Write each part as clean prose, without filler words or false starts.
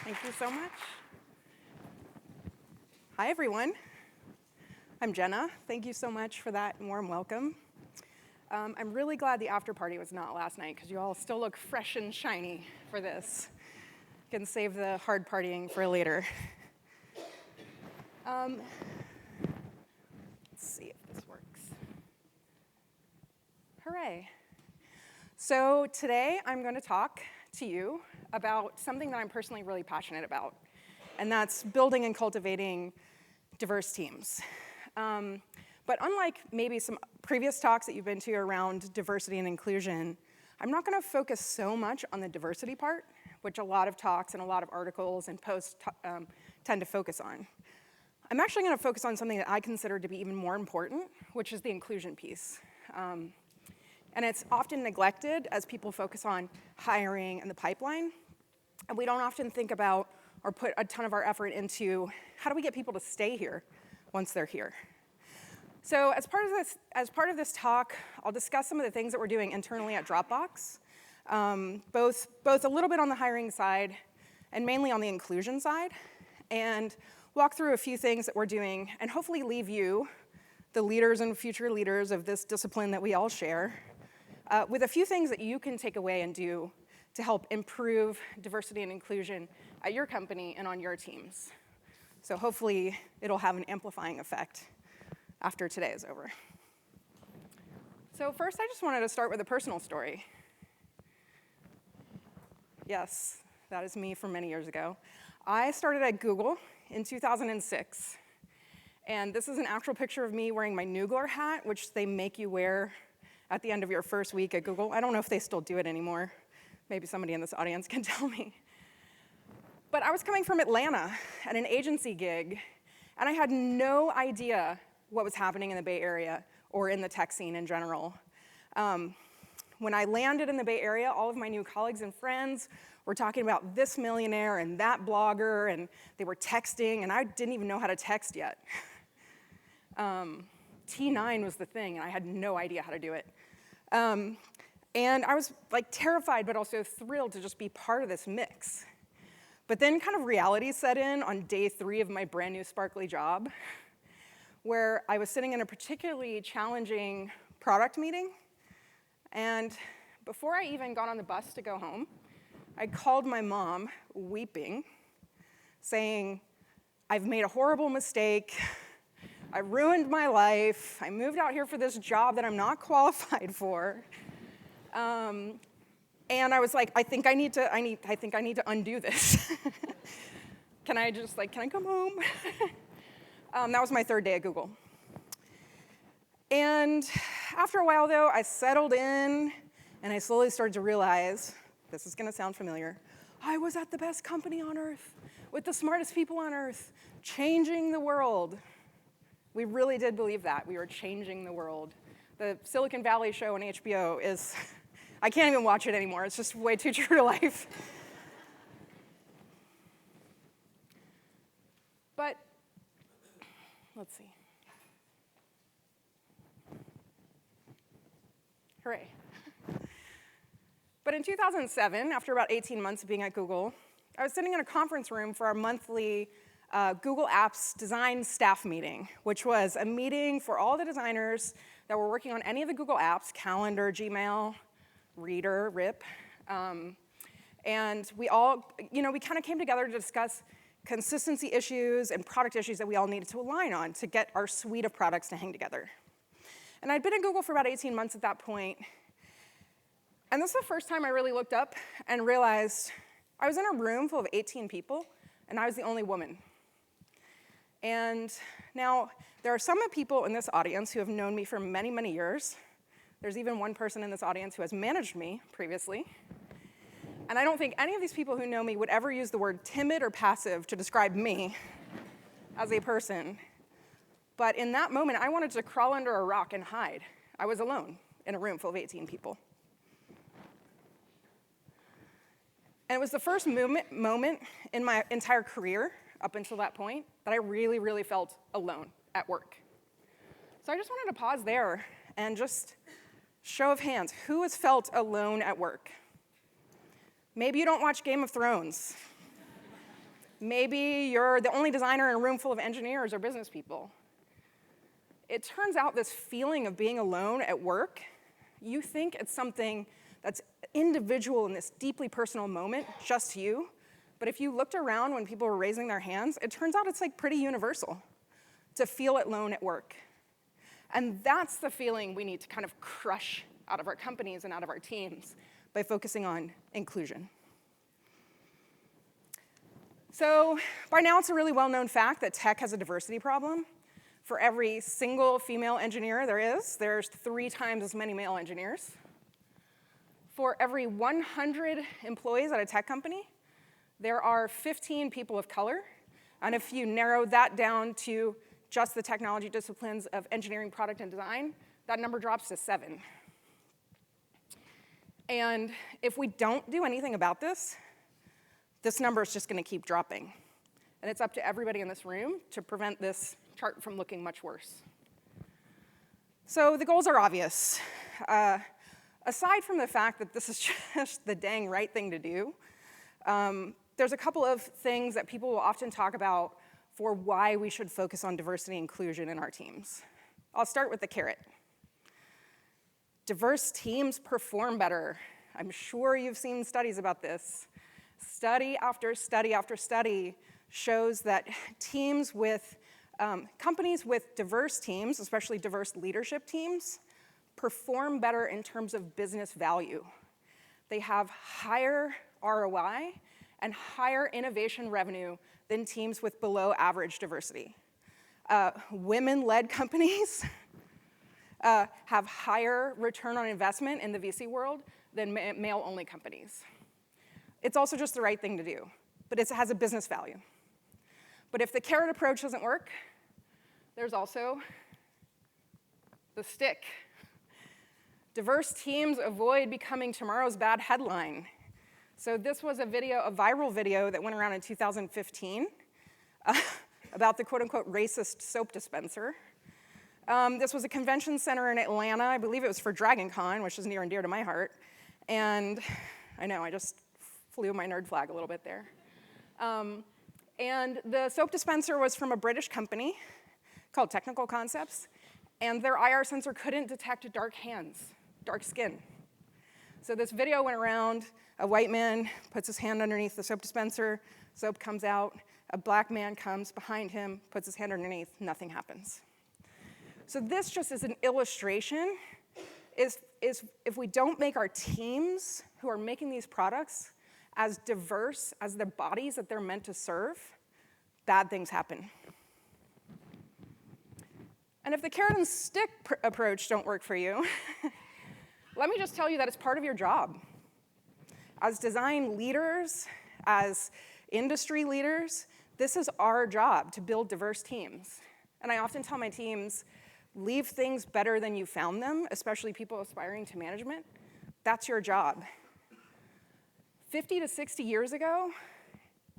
Thank you so much. Hi, everyone. I'm Jenna. Thank you so much for that warm welcome. I'm really glad the after party was not last night because you all still look fresh and shiny for this. You can save the hard partying for later. Let's see if this works. Hooray. So today I'm going to talk to you about something that I'm personally really passionate about, and that's building and cultivating diverse teams. But unlike maybe some previous talks that you've been to around diversity and inclusion, I'm not going to focus so much on the diversity part, which a lot of talks and a lot of articles and posts tend to focus on. I'm actually going to focus on something that I consider to be even more important, which is the inclusion piece. And it's often neglected as people focus on hiring and the pipeline. And we don't often think about or put a ton of our effort into how do we get people to stay here once they're here. So as part of this talk, I'll discuss some of the things that we're doing internally at Dropbox, both a little bit on the hiring side and mainly on the inclusion side, and walk through a few things that we're doing and hopefully leave you, the leaders and future leaders of this discipline that we all share, with a few things that you can take away and do to help improve diversity and inclusion at your company and on your teams. So hopefully it'll have an amplifying effect after today is over. So first, I just wanted to start with a personal story. Yes, that is me from many years ago. I started at Google in 2006. And this is an actual picture of me wearing my Noogler hat, which they make you wear at the end of your first week at Google. I don't know if they still do it anymore. Maybe somebody in this audience can tell me. But I was coming from Atlanta at an agency gig, and I had no idea what was happening in the Bay Area or in the tech scene in general. When I landed in the Bay Area, all of my new colleagues and friends were talking about this millionaire and that blogger, and they were texting, and I didn't even know how to text yet. T9 was the thing, and I had no idea how to do it. And I was like terrified, but also thrilled to just be part of this mix. But then kind of reality set in on day 3 of my brand new sparkly job, where I was sitting in a particularly challenging product meeting. And before I even got on the bus to go home, I called my mom, weeping, saying, I've made a horrible mistake. I ruined my life. I moved out here for this job that I'm not qualified for. And I was like, I think I need to undo this. Can I come home? That was my 3rd day at Google. And after a while, though, I settled in, and I slowly started to realize, this is going to sound familiar, I was at the best company on earth, with the smartest people on earth, changing the world. We really did believe that. We were changing the world. The Silicon Valley show on HBO is, I can't even watch it anymore. It's just way too true to life. But, let's see. Hooray. But in 2007, after about 18 months of being at Google, I was sitting in a conference room for our monthly Google Apps design staff meeting, which was a meeting for all the designers that were working on any of the Google apps, Calendar, Gmail, Reader, RIP. And we all, we kind of came together to discuss consistency issues and product issues that we all needed to align on to get our suite of products to hang together. And I'd been at Google for about 18 months at that point. And this is the first time I really looked up and realized I was in a room full of 18 people, and I was the only woman. And now, there are some people in this audience who have known me for many, many years. There's even one person in this audience who has managed me previously. And I don't think any of these people who know me would ever use the word timid or passive to describe me as a person. But in that moment, I wanted to crawl under a rock and hide. I was alone in a room full of 18 people. And it was the first moment in my entire career up until that point that I really, really felt alone at work. So I just wanted to pause there and just show of hands, who has felt alone at work? Maybe you don't watch Game of Thrones. Maybe you're the only designer in a room full of engineers or business people. It turns out this feeling of being alone at work, you think it's something that's individual in this deeply personal moment, just you. But if you looked around when people were raising their hands, it turns out it's like pretty universal to feel alone at work. And that's the feeling we need to kind of crush out of our companies and out of our teams by focusing on inclusion. So by now, it's a really well-known fact that tech has a diversity problem. For every single female engineer there's 3 times as many male engineers. For every 100 employees at a tech company, there are 15 people of color. And if you narrow that down to just the technology disciplines of engineering, product, and design, that number drops to 7. And if we don't do anything about this, this number is just going to keep dropping. And it's up to everybody in this room to prevent this chart from looking much worse. So the goals are obvious. Aside from the fact that this is just the dang right thing to do, there's a couple of things that people will often talk about for why we should focus on diversity and inclusion in our teams. I'll start with the carrot. Diverse teams perform better. I'm sure you've seen studies about this. Study after study after study shows that companies with diverse teams, especially diverse leadership teams, perform better in terms of business value. They have higher ROI and higher innovation revenue than teams with below average diversity. Women-led companies have higher return on investment in the VC world than male-only companies. It's also just the right thing to do, but it has a business value. But if the carrot approach doesn't work, there's also the stick. Diverse teams avoid becoming tomorrow's bad headline. So this was a viral video that went around in 2015 about the quote-unquote racist soap dispenser. This was a convention center in Atlanta. I believe it was for Dragon Con, which is near and dear to my heart. And I know, I just flew my nerd flag a little bit there. And the soap dispenser was from a British company called Technical Concepts, and their IR sensor couldn't detect dark hands, dark skin. So this video went around, a white man puts his hand underneath the soap dispenser, soap comes out, a black man comes behind him, puts his hand underneath, nothing happens. So this just is an illustration, is if we don't make our teams who are making these products as diverse as the bodies that they're meant to serve, bad things happen. And if the carrot and stick approach don't work for you, let me just tell you that it's part of your job. As design leaders, as industry leaders, this is our job to build diverse teams. And I often tell my teams, leave things better than you found them, especially people aspiring to management. That's your job. 50 to 60 years ago,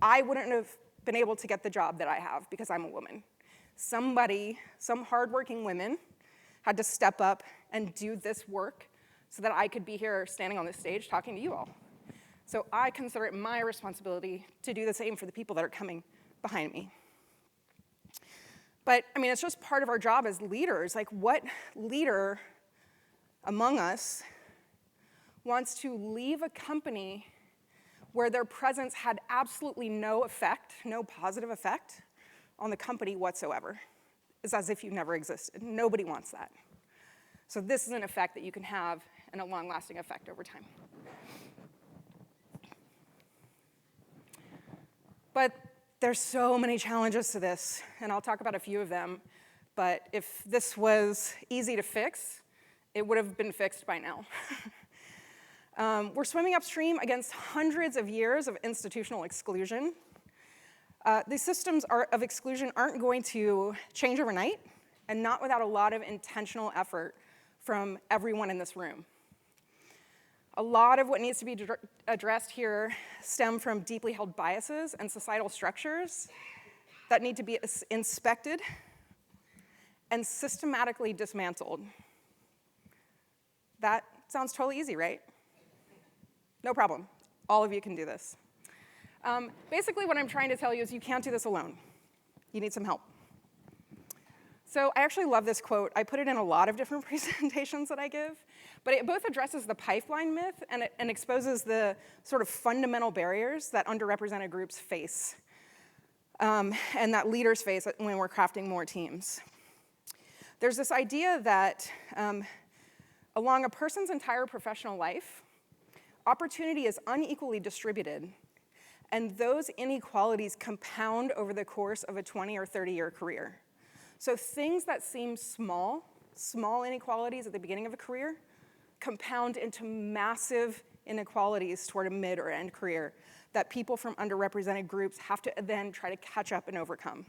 I wouldn't have been able to get the job that I have because I'm a woman. Some hardworking women had to step up and do this work so that I could be here standing on this stage talking to you all. So I consider it my responsibility to do the same for the people that are coming behind me. But I mean, it's just part of our job as leaders. Like, what leader among us wants to leave a company where their presence had absolutely no effect, no positive effect on the company whatsoever? It's as if you never existed. Nobody wants that. So this is an effect that you can have and a long-lasting effect over time. But there's so many challenges to this, and I'll talk about a few of them. But if this was easy to fix, it would have been fixed by now. We're swimming upstream against hundreds of years of institutional exclusion. These systems of exclusion aren't going to change overnight, and not without a lot of intentional effort from everyone in this room. A lot of what needs to be addressed here stem from deeply held biases and societal structures that need to be inspected and systematically dismantled. That sounds totally easy, right? No problem. All of you can do this. Basically, what I'm trying to tell you is you can't do this alone. You need some help. So I actually love this quote. I put it in a lot of different presentations that I give, but it both addresses the pipeline myth and exposes the sort of fundamental barriers that underrepresented groups face and that leaders face when we're crafting more teams. There's this idea that along a person's entire professional life, opportunity is unequally distributed, and those inequalities compound over the course of a 20 or 30-year career. So things that seem small inequalities at the beginning of a career, compound into massive inequalities toward a mid or end career that people from underrepresented groups have to then try to catch up and overcome.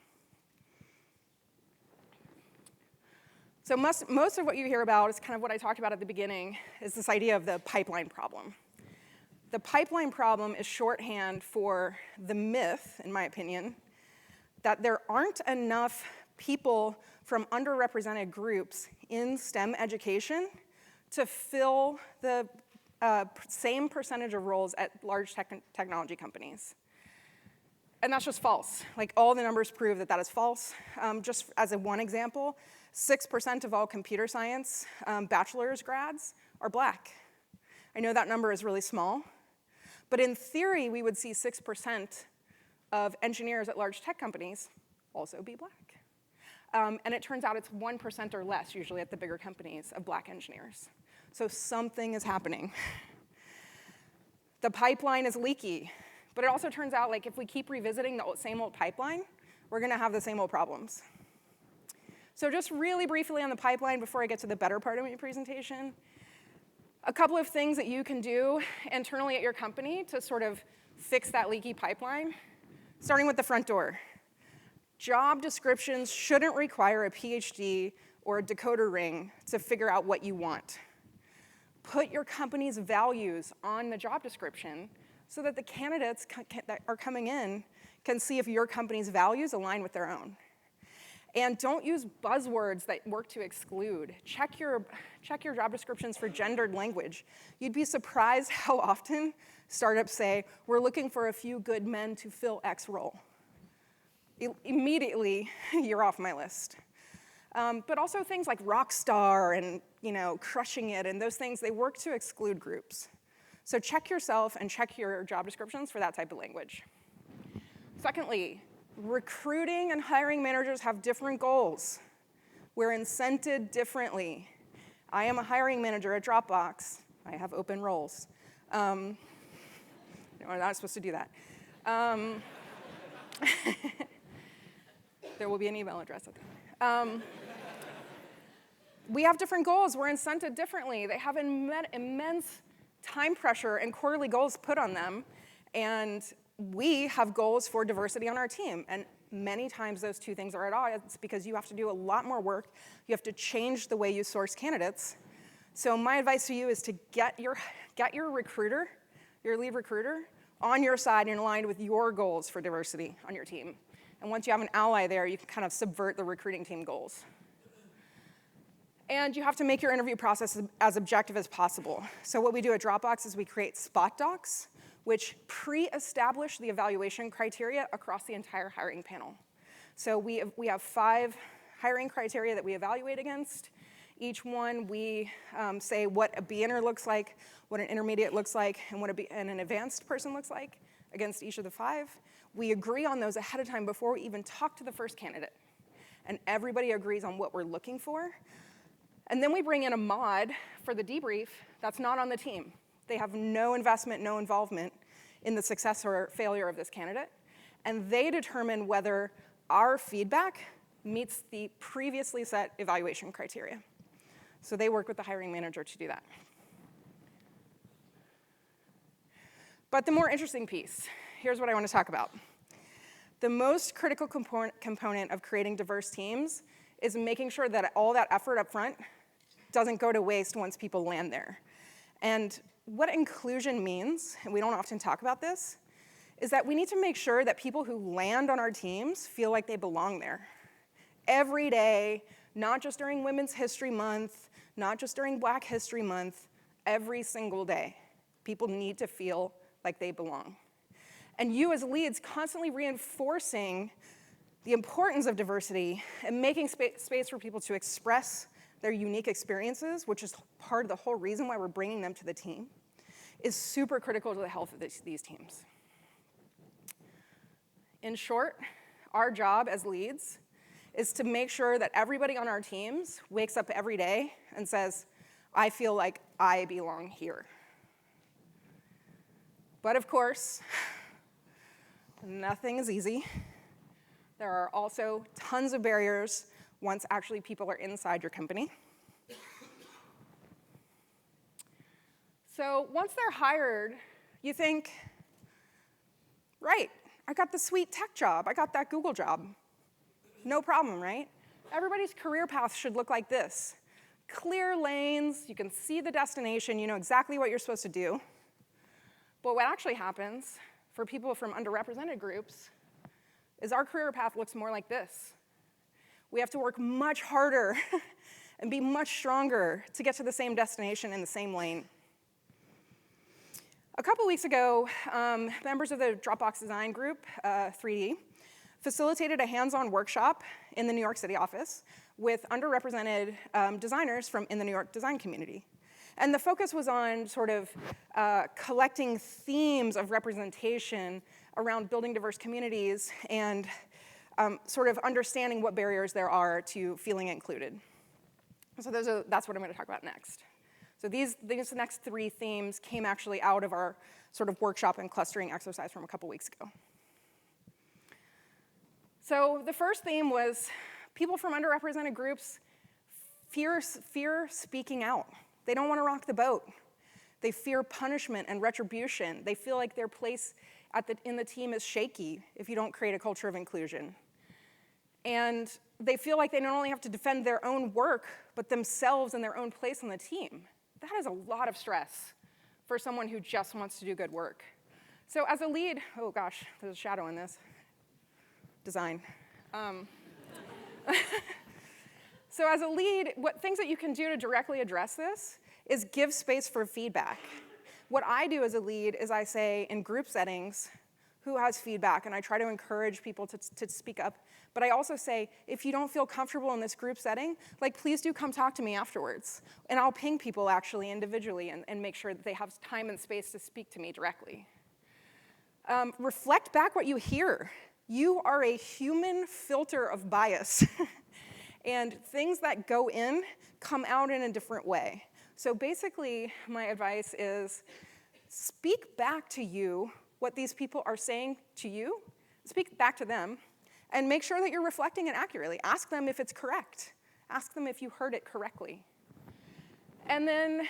So most of what you hear about is kind of what I talked about at the beginning, is this idea of the pipeline problem. The pipeline problem is shorthand for the myth, in my opinion, that there aren't enough people from underrepresented groups in STEM education to fill the same percentage of roles at large technology companies. And that's just false. Like, all the numbers prove that that is false. Just as one example, 6% of all computer science bachelor's grads are Black. I know that number is really small, but in theory, we would see 6% of engineers at large tech companies also be Black. And it turns out it's 1% or less, usually at the bigger companies, of Black engineers. So something is happening. The pipeline is leaky, but it also turns out, like, if we keep revisiting the same old pipeline, we're gonna have the same old problems. So just really briefly on the pipeline before I get to the better part of my presentation, a couple of things that you can do internally at your company to sort of fix that leaky pipeline, starting with the front door. Job descriptions shouldn't require a PhD or a decoder ring to figure out what you want. Put your company's values on the job description so that the candidates that are coming in can see if your company's values align with their own. And don't use buzzwords that work to exclude. Check your job descriptions for gendered language. You'd be surprised how often startups say, we're looking for a few good men to fill X role. Immediately, you're off my list. But also things like rock star and crushing it, and those things, they work to exclude groups. So check yourself and check your job descriptions for that type of language. Secondly, recruiting and hiring managers have different goals. We're incented differently. I am a hiring manager at Dropbox. I have open roles. No, we're not supposed to do that. There will be an email address at the end. We have different goals. We're incented differently. They have immense time pressure and quarterly goals put on them. And we have goals for diversity on our team. And many times those two things are at odds because you have to do a lot more work. You have to change the way you source candidates. So my advice to you is to get your recruiter, your lead recruiter, on your side and aligned with your goals for diversity on your team. And once you have an ally there, you can kind of subvert the recruiting team goals. And you have to make your interview process as objective as possible. So what we do at Dropbox is we create spot docs, which pre-establish the evaluation criteria across the entire hiring panel. So we have 5 hiring criteria that we evaluate against. Each one we say what a beginner looks like, what an intermediate looks like, and what an advanced person looks like against each of the 5. We agree on those ahead of time before we even talk to the first candidate. And everybody agrees on what we're looking for. And then we bring in a mod for the debrief that's not on the team. They have no investment, no involvement in the success or failure of this candidate. And they determine whether our feedback meets the previously set evaluation criteria. So they work with the hiring manager to do that. But the more interesting piece, here's what I want to talk about. The most critical component of creating diverse teams is making sure that all that effort up front doesn't go to waste once people land there. And what inclusion means, and we don't often talk about this, is that we need to make sure that people who land on our teams feel like they belong there. Every day, not just during Women's History Month, not just during Black History Month, every single day, people need to feel like they belong. And you as leads constantly reinforcing the importance of diversity and making space for people to express their unique experiences, which is part of the whole reason why we're bringing them to the team, is super critical to the health of these teams. In short, our job as leads is to make sure that everybody on our teams wakes up every day and says, I feel like I belong here. But of course, nothing is easy. There are also tons of barriers once actually people are inside your company. So once they're hired, you think, right, I got the sweet tech job. I got that Google job. No problem, right? Everybody's career path should look like this. Clear lanes, you can see the destination, you know exactly what you're supposed to do. But what actually happens for people from underrepresented groups is our career path looks more like this. We have to work much harder and be much stronger to get to the same destination in the same lane. A couple weeks ago, members of the Dropbox design group, 3D, facilitated a hands-on workshop in the New York City office with underrepresented designers from in the New York design community. And the focus was on sort of collecting themes of representation around building diverse communities and sort of understanding what barriers there are to feeling included. So that's what I'm going to talk about next. So these next 3 themes came actually out of our sort of workshop and clustering exercise from a couple weeks ago. So the first theme was people from underrepresented groups fear speaking out. They don't want to rock the boat. They fear punishment and retribution. They feel like their place in the team is shaky if you don't create a culture of inclusion. And they feel like they not only have to defend their own work, but themselves and their own place on the team. That is a lot of stress for someone who just wants to do good work. So as a lead, oh gosh, there's a shadow in this. Design. So as a lead, what things that you can do to directly address this is give space for feedback. What I do as a lead is I say in group settings, who has feedback, and I try to encourage people to speak up. But I also say, if you don't feel comfortable in this group setting, like please do come talk to me afterwards. And I'll ping people actually individually and make sure that they have time and space to speak to me directly. Reflect back what you hear. You are a human filter of bias. And things that go in come out in a different way. So basically, my advice is speak back to you what these people are saying to you, speak back to them, and make sure that you're reflecting it accurately. Ask them if it's correct. Ask them if you heard it correctly. And then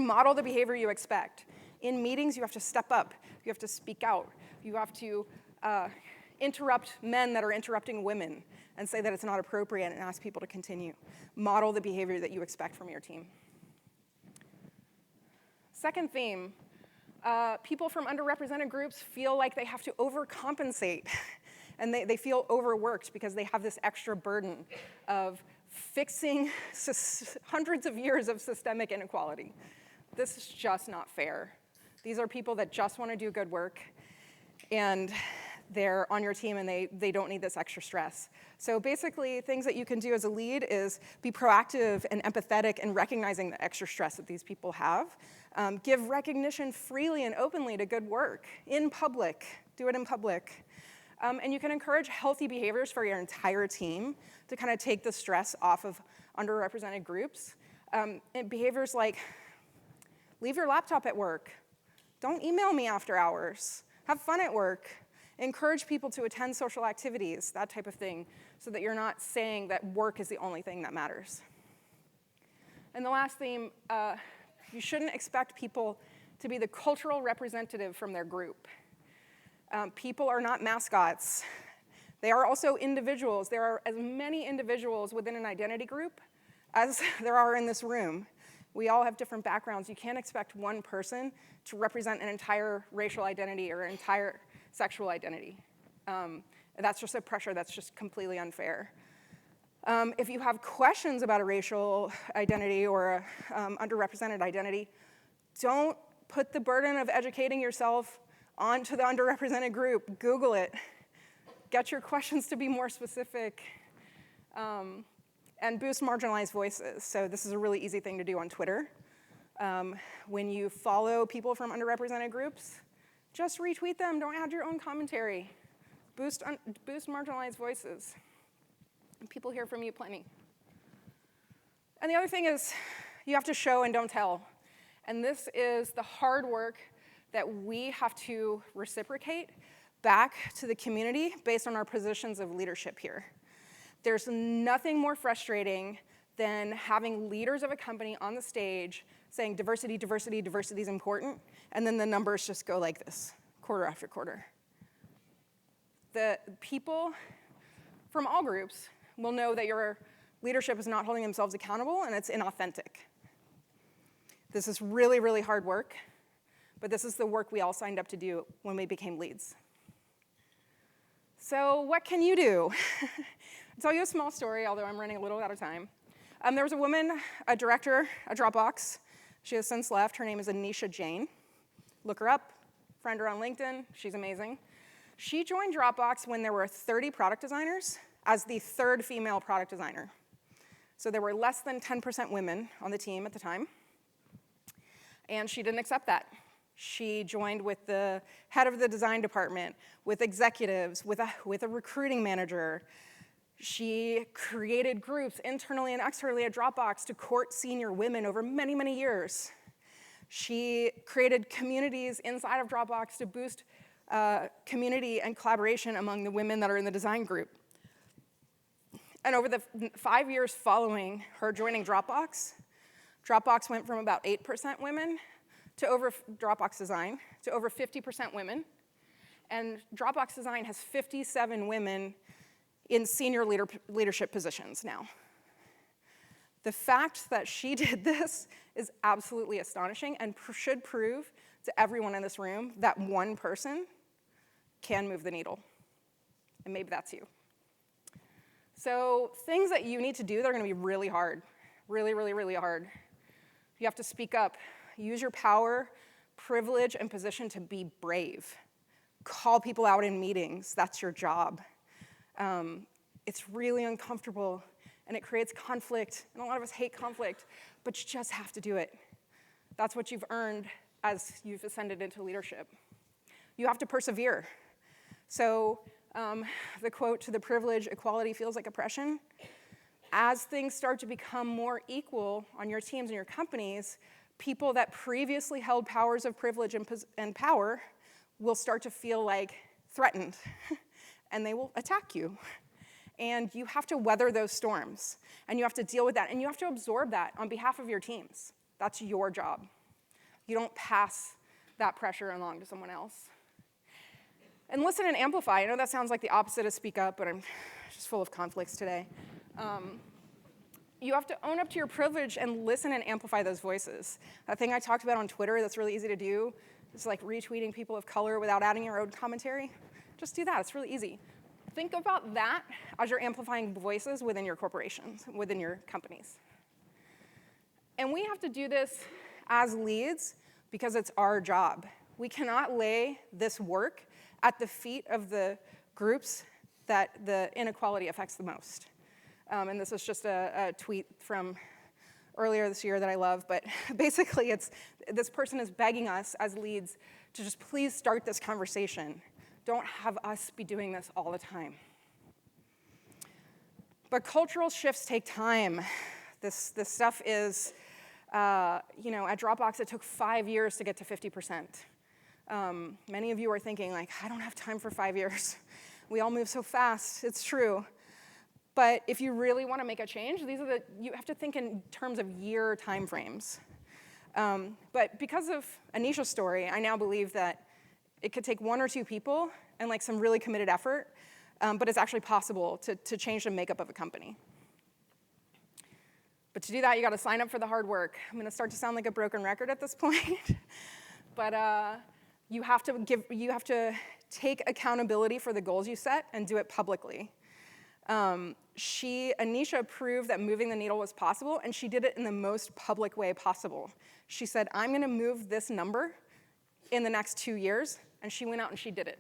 model the behavior you expect. In meetings, you have to step up. You have to speak out. You have to interrupt men that are interrupting women and say that it's not appropriate and ask people to continue. Model the behavior that you expect from your team. Second theme, people from underrepresented groups feel like they have to overcompensate and they feel overworked because they have this extra burden of fixing hundreds of years of systemic inequality. This is just not fair. These are people that just want to do good work, and they're on your team and they don't need this extra stress. So basically, things that you can do as a lead is be proactive and empathetic in recognizing the extra stress that these people have. Give recognition freely and openly to good work in public. Do it in public. And you can encourage healthy behaviors for your entire team to kind of take the stress off of underrepresented groups. And behaviors like leave your laptop at work. Don't email me after hours. Have fun at work. Encourage people to attend social activities, that type of thing, so that you're not saying that work is the only thing that matters. And the last theme, you shouldn't expect people to be the cultural representative from their group. People are not mascots. They are also individuals. There are as many individuals within an identity group as there are in this room. We all have different backgrounds. You can't expect one person to represent an entire racial identity or an entire sexual identity. That's just a pressure that's just completely unfair. If you have questions about a racial identity or a underrepresented identity, don't Put the burden of educating yourself onto the underrepresented group. Google it. Get your questions to be more specific. And boost marginalized voices. So this is a really easy thing to do on Twitter. When you follow people from underrepresented groups, just retweet them. Don't add your own commentary. Boost marginalized voices. And people hear from you plenty. And the other thing is, you have to show and don't tell. And this is the hard work that we have to reciprocate back to the community based on our positions of leadership here. There's nothing more frustrating than having leaders of a company on the stage saying diversity, diversity, diversity is important, and then the numbers just go like this, quarter after quarter. The people from all groups will know that your leadership is not holding themselves accountable and it's inauthentic. This is really, really hard work, but this is the work we all signed up to do when we became leads. So what can you do? I'll tell you a small story, although I'm running a little out of time. There was a woman, a director at Dropbox. She has since left. Her name is Anisha Jain. Look her up, friend her on LinkedIn. She's amazing. She joined Dropbox when there were 30 product designers as the third female product designer. So there were less than 10% women on the team at the time. And she didn't accept that. She joined with the head of the design department, with executives, with a recruiting manager. She created groups internally and externally at Dropbox to court senior women over many, many years. She created communities inside of Dropbox to boost community and collaboration among the women that are in the design group. And over the 5 years following her joining Dropbox, Dropbox went from about 8% women to over Dropbox Design to over 50% women. And Dropbox Design has 57 women in senior leadership positions now. The fact that she did this is absolutely astonishing and should prove to everyone in this room that one person can move the needle. And maybe that's you. So things that you need to do that are going to be really hard, really, really, really hard. You have to speak up. Use your power, privilege, and position to be brave. Call people out in meetings. That's your job. It's really uncomfortable, and it creates conflict, and a lot of us hate conflict, but you just have to do it. That's what you've earned as you've ascended into leadership. You have to persevere. So the quote, "To the privilege, equality feels like oppression." As things start to become more equal on your teams and your companies, people that previously held powers of privilege and power will start to feel like threatened, and they will attack you. And you have to weather those storms, and you have to deal with that, and you have to absorb that on behalf of your teams. That's your job. You don't pass that pressure along to someone else. And listen and amplify. I know that sounds like the opposite of speak up, but I'm just full of conflicts today. You have to own up to your privilege and listen and amplify those voices. That thing I talked about on Twitter that's really easy to do is like retweeting people of color without adding your own commentary. Just do that. It's really easy. Think about that as you're amplifying voices within your corporations, within your companies. And we have to do this as leads because it's our job. We cannot lay this work at the feet of the groups that the inequality affects the most. And this is just a tweet from earlier this year that I love, but basically this person is begging us as leads to just please start this conversation. Don't have us be doing this all the time. But cultural shifts take time. This stuff is, at Dropbox, it took 5 years to get to 50%. Many of you are thinking, like, I don't have time for 5 years. We all move so fast. It's true. But if you really want to make a change, you have to think in terms of year time frames. But because of Anisha's story, I now believe that it could take 1 or 2 people and like some really committed effort, but it's actually possible to change the makeup of a company. But to do that, you got to sign up for the hard work. I'm going to start to sound like a broken record at this point, but you have to take accountability for the goals you set and do it publicly. Anisha proved that moving the needle was possible, and she did it in the most public way possible. She said, I'm going to move this number in the next 2 years, and she went out and she did it.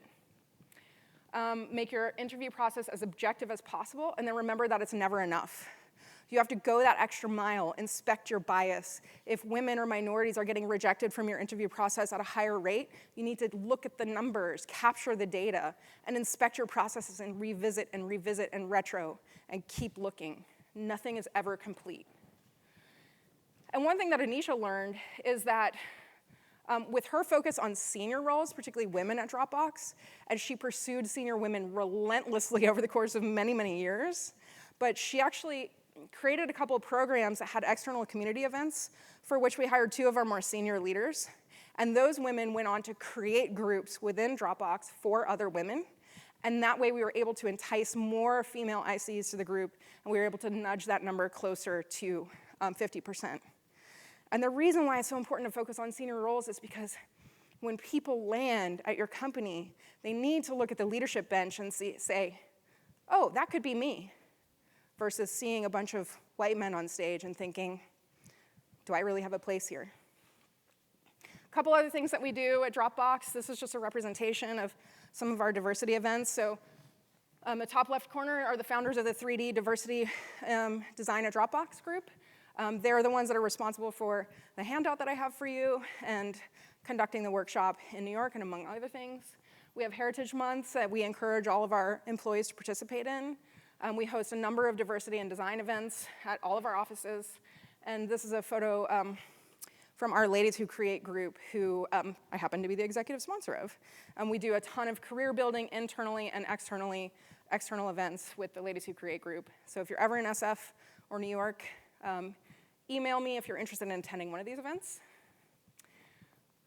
Make your interview process as objective as possible, and then remember that it's never enough. You have to go that extra mile, inspect your bias. If women or minorities are getting rejected from your interview process at a higher rate, you need to look at the numbers, capture the data, and inspect your processes and revisit and retro, and keep looking. Nothing is ever complete. And one thing that Anisha learned is that with her focus on senior roles, particularly women at Dropbox, and she pursued senior women relentlessly over the course of many, many years, but she actually created a couple of programs that had external community events for which we hired 2 of our more senior leaders. And those women went on to create groups within Dropbox for other women. And that way we were able to entice more female ICs to the group, and we were able to nudge that number closer to 50%. And the reason why it's so important to focus on senior roles is because when people land at your company, they need to look at the leadership bench and say, oh, that could be me, versus seeing a bunch of white men on stage and thinking, do I really have a place here? A couple other things that we do at Dropbox. This is just a representation of some of our diversity events. So the top left corner are the founders of the 3D Diversity Design at Dropbox group. They're the ones that are responsible for the handout that I have for you and conducting the workshop in New York, and among other things. We have Heritage Months that we encourage all of our employees to participate in. We host a number of diversity and design events at all of our offices. And this is a photo from our Ladies Who Create group, who I happen to be the executive sponsor of. We do a ton of career building internally and external events with the Ladies Who Create group. So if you're ever in SF or New York, email me if you're interested in attending one of these events.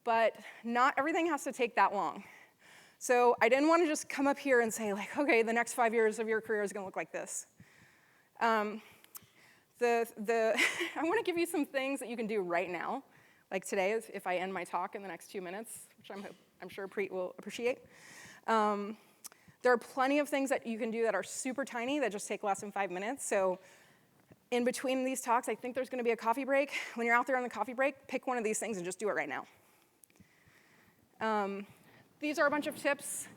But not everything has to take that long. So I didn't want to just come up here and say, like, okay, the next 5 years of your career is going to look like this. I want to give you some things that you can do right now, like today, if I end my talk in the next 2 minutes, which I'm sure Preet will appreciate. There are plenty of things that you can do that are super tiny that just take less than 5 minutes. So in between these talks, I think there's going to be a coffee break. When you're out there on the coffee break, pick one of these things and just do it right now. These are a bunch of tips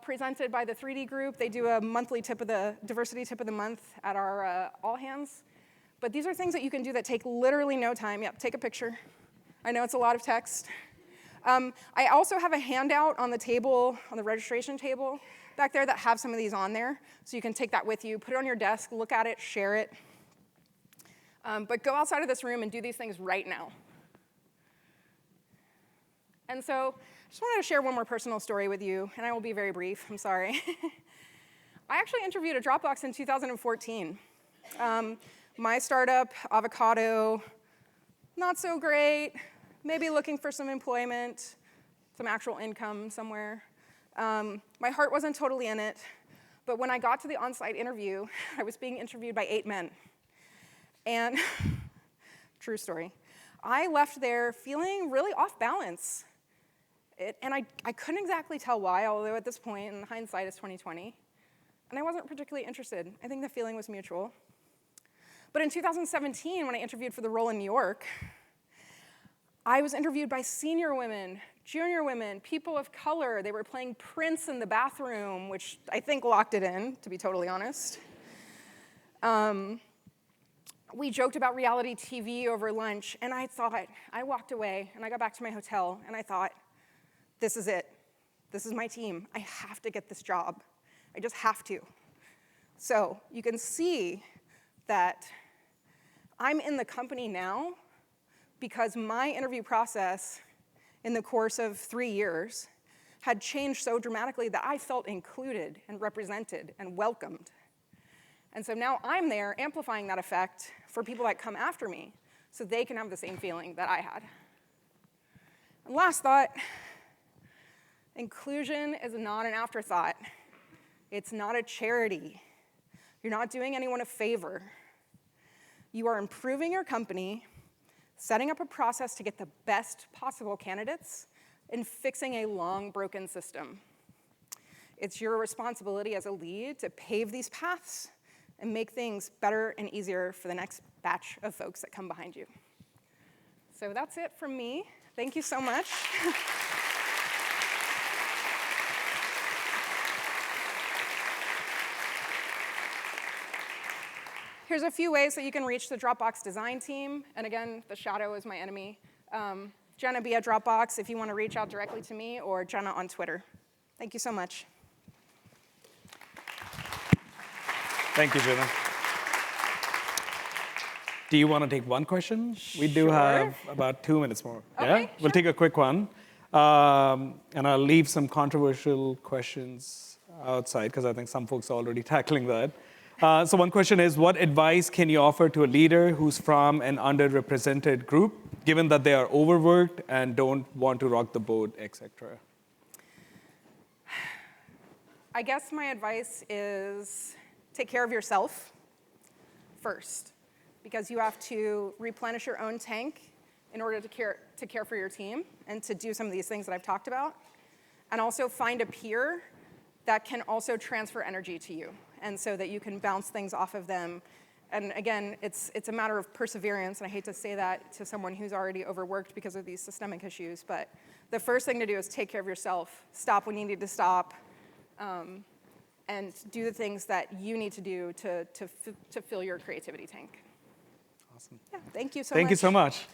presented by the 3D group. They do a monthly diversity tip of the month at our all hands. But these are things that you can do that take literally no time. Yep, take a picture. I know it's a lot of text. I also have a handout on the table, on the registration table back there that have some of these on there. So you can take that with you, put it on your desk, look at it, share it. But go outside of this room and do these things right now. And so I just wanted to share one more personal story with you, and I will be very brief. I'm sorry. I actually interviewed at Dropbox in 2014. My startup, Avocado, not so great, maybe looking for some employment, some actual income somewhere. My heart wasn't totally in it, but when I got to the on-site interview, I was being interviewed by 8 men. And, true story, I left there feeling really off balance. And I couldn't exactly tell why, although at this point, in hindsight, it's 2020. And I wasn't particularly interested. I think the feeling was mutual. But in 2017, when I interviewed for the role in New York, I was interviewed by senior women, junior women, people of color. They were playing Prince in the bathroom, which I think locked it in, to be totally honest. We joked about reality TV over lunch, and I walked away, and I got back to my hotel, and I thought, this is it. This is my team. I have to get this job. I just have to. So you can see that I'm in the company now because my interview process in the course of 3 years had changed so dramatically that I felt included and represented and welcomed. And so now I'm there amplifying that effect for people that come after me so they can have the same feeling that I had. And last thought, inclusion is not an afterthought. It's not a charity. You're not doing anyone a favor. You are improving your company, setting up a process to get the best possible candidates, and fixing a long broken system. It's your responsibility as a lead to pave these paths and make things better and easier for the next batch of folks that come behind you. So that's it from me. Thank you so much. here's a few ways that you can reach the Dropbox design team. And again, the shadow is my enemy. Jenna B at Dropbox if you want to reach out directly to me, or Jenna on Twitter. Thank you so much. Thank you, Jenna. Do you want to take one question? We do Sure. have about 2 minutes more. Okay, Yeah? sure. We'll take a quick one. And I'll leave some controversial questions outside, because I think some folks are already tackling that. So one question is, what advice can you offer to a leader who's from an underrepresented group, given that they are overworked and don't want to rock the boat, et cetera? I guess my advice is take care of yourself first, because you have to replenish your own tank in order to care for your team and to do some of these things that I've talked about. And also find a peer that can also transfer energy to you, and so that you can bounce things off of them. And again, it's a matter of perseverance, and I hate to say that to someone who's already overworked because of these systemic issues, but the first thing to do is take care of yourself. Stop when you need to stop, and do the things that you need to do to fill your creativity tank. Awesome. Yeah, thank you so much. Thank you so much.